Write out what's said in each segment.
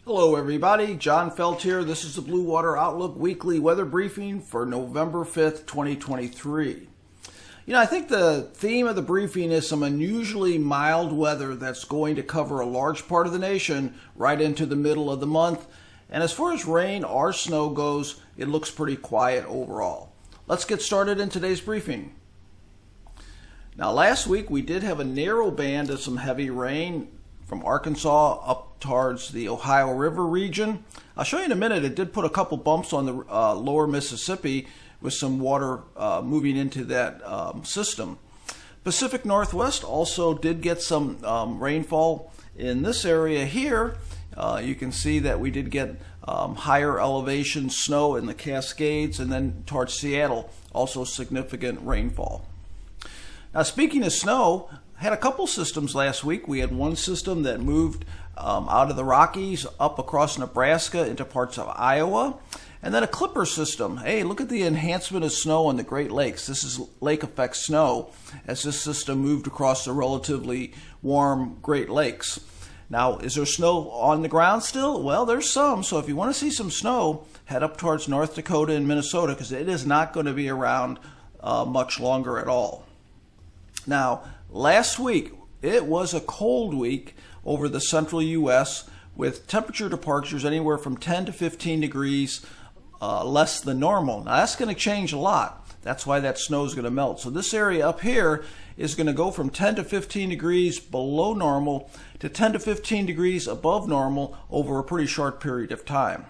Hello everybody, John Felt here. This is the Blue Water Outlook Weekly Weather Briefing for November 5th, 2023. I think the theme of the briefing is some unusually mild weather that's going to cover a large part of the nation right into the middle of the month. And as far as rain or snow goes, it looks pretty quiet overall. Let's get started in today's briefing. Now last week we did have a narrow band of some heavy rain from Arkansas up towards the Ohio River region. I'll show you in a minute. It did put a couple bumps on the lower Mississippi with some water moving into that system. Pacific Northwest also did get some rainfall in this area here. You can see that we did get higher elevation snow in the Cascades, and then towards Seattle also significant rainfall. Now speaking of snow, had a couple systems last week. We had one system that moved out of the Rockies up across Nebraska into parts of Iowa, and then a clipper system. Hey, look at the enhancement of snow on the Great Lakes. This is lake effect snow as this system moved across the relatively warm Great Lakes. Now, is there snow on the ground still? Well, there's some. So if you want to see some snow, head up towards North Dakota and Minnesota, because it is not going to be around much longer at all. Now, last week, it was a cold week over the central U.S. with temperature departures anywhere from 10 to 15 degrees less than normal. Now, that's going to change a lot. That's why that snow is going to melt. So this area up here is going to go from 10 to 15 degrees below normal to 10 to 15 degrees above normal over a pretty short period of time.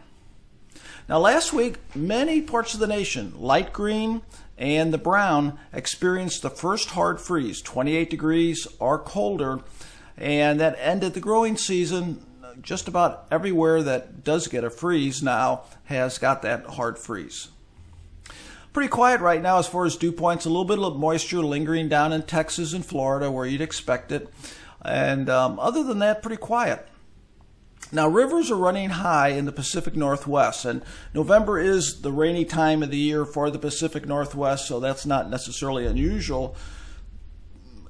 Now, last week, many parts of the nation, light green and the brown, experienced the first hard freeze, 28 degrees or colder, and that ended the growing season. Just about everywhere that does get a freeze now has got that hard freeze. Pretty quiet right now as far as dew points, a little bit of moisture lingering down in Texas and Florida where you'd expect it, and other than that, pretty quiet. Now, rivers are running high in the Pacific Northwest, and November is the rainy time of the year for the Pacific Northwest, so that's not necessarily unusual.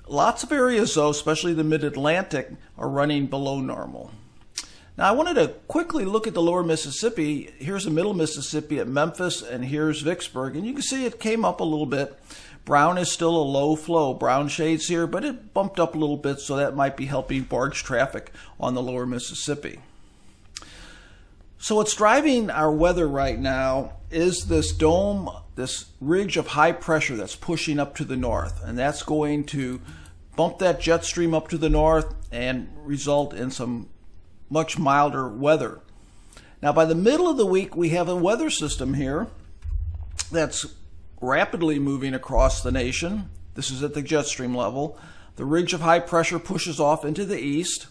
Lots of areas, though, especially the mid-Atlantic, are running below normal. Now, I wanted to quickly look at the lower Mississippi. Here's the middle Mississippi at Memphis, and here's Vicksburg, and you can see it came up a little bit. Brown is still a low flow, brown shades here, but it bumped up a little bit, so that might be helping barge traffic on the lower Mississippi. So what's driving our weather right now is this dome, this ridge of high pressure that's pushing up to the north, and that's going to bump that jet stream up to the north and result in some much milder weather. Now, by the middle of the week, we have a weather system here that's rapidly moving across the nation. This is at the jet stream level. The ridge of high pressure pushes off into the east,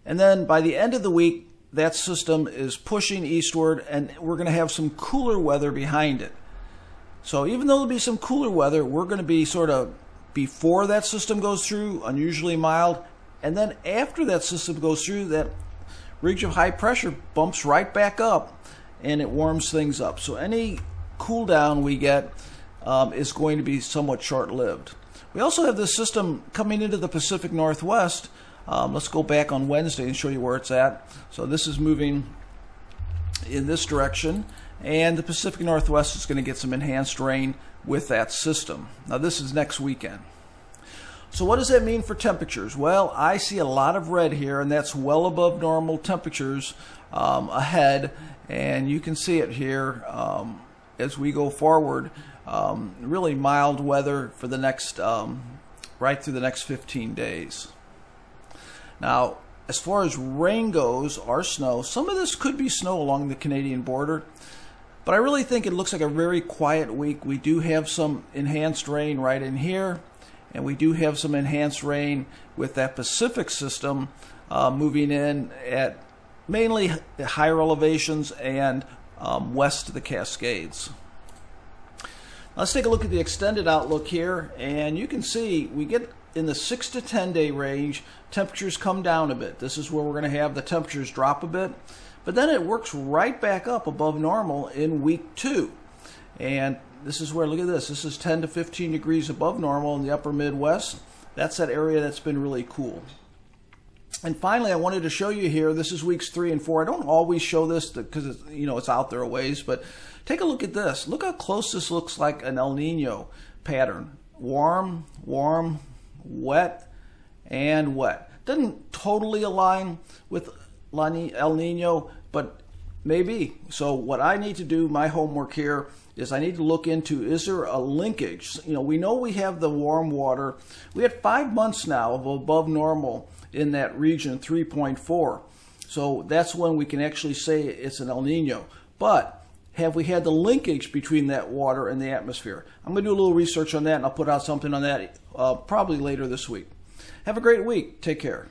and then by the end of the week, that system is pushing eastward, and we're going to have some cooler weather behind it. So even though there'll be some cooler weather, we're going to be sort of before that system goes through, unusually mild, and then after that system goes through, that ridge of high pressure bumps right back up, and it warms things up. So any cool down we get is going to be somewhat short-lived. We also have this system coming into the Pacific Northwest. Let's go back on Wednesday and show you where it's at. So this is moving in this direction, and the Pacific Northwest is going to get some enhanced rain with that system. Now this is next weekend. So what does that mean for temperatures? Well, I see a lot of red here, and that's well above normal temperatures ahead, and you can see it here as we go forward. Really mild weather for the next, right through the next 15 days. Now, as far as rain goes, or snow, some of this could be snow along the Canadian border, but I really think it looks like a very quiet week. We do have some enhanced rain right in here, and we do have some enhanced rain with that Pacific system moving in at mainly higher elevations and west of the Cascades. Let's take a look at the extended outlook here, and you can see we get in the 6 to 10 day range. Temperatures come down a bit. This is where we're going to have the temperatures drop a bit, but then it works right back up above normal in week 2. And this is where, look at this, this is 10 to 15 degrees above normal in the upper Midwest. That's that area that's been really cool. And finally, I wanted to show you here, this is weeks 3 and 4. I don't always show this because it's out there a ways, but take a look at this. Look how close this looks like an El Nino pattern. Warm, warm, wet, and wet. Doesn't totally align with El Nino, but maybe. So what I need to do, my homework here, is I need to look into, is there a linkage? We know we have the warm water. We had 5 months now of above normal in that region, 3.4. So that's when we can actually say it's an El Nino. But have we had the linkage between that water and the atmosphere? I'm going to do a little research on that, and I'll put out something on that probably later this week. Have a great week. Take care.